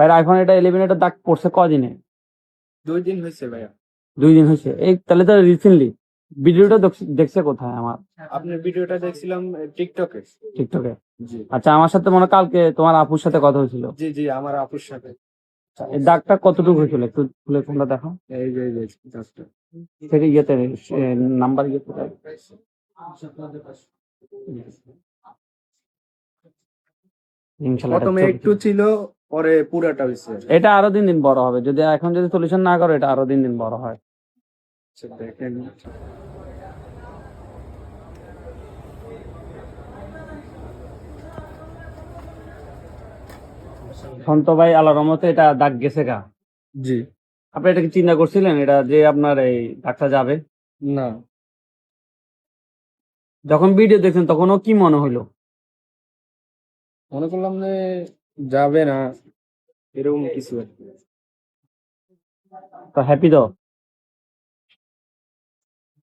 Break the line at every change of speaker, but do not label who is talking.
ভাই আইফোন এটা 11 এটা দাগ পড়ছে কদিনে?
2 দিন হয়েছে ভাইয়া।
2 দিন হয়েছে। এই তাহলে তো রিসেন্টলি ভিডিওটা দেখছে কোথায় আমার?
আপনার ভিডিওটা দেখছিলাম টিকটকে।
টিকটকে।
জি
আচ্ছা, আমার সাথে মনে হয় কালকে তোমার আপুর সাথে কথা হয়েছিল।
জি জি, আমার আপুর সাথে।
আচ্ছা, এই দাগটা কতটুকু হয়েছিল একটু খুলে ফোনটা দেখো।
এই যে জাস্ট
থেকে ইয়েতে নাম্বার ইয়েতে দাও। ইনশাল্লাহ এটা
প্রথমে
চোখে
একটু ছিল, পরে পুরাটা হয়েছে।
এটা আরো দিন দিন বড় হবে, যদি এখন যদি সলিউশন না করো এটা আরো দিন দিন বড় হয়।
আচ্ছা, দেখেন।
এখন তো ভাই আল্লাহর রহমতে এটা দাগ গেছে গা।
জি
আপনি এটা কি চিন্তা করছিলেন এটা যে আপনার এই দাগটা যাবে?
না,
যখন ভিডিও দেখছেন তখনও কি মনে হইলো?
মনে করলাম যে যাবে না, এরকম কিছু আর কি।
তো হ্যাপি তো?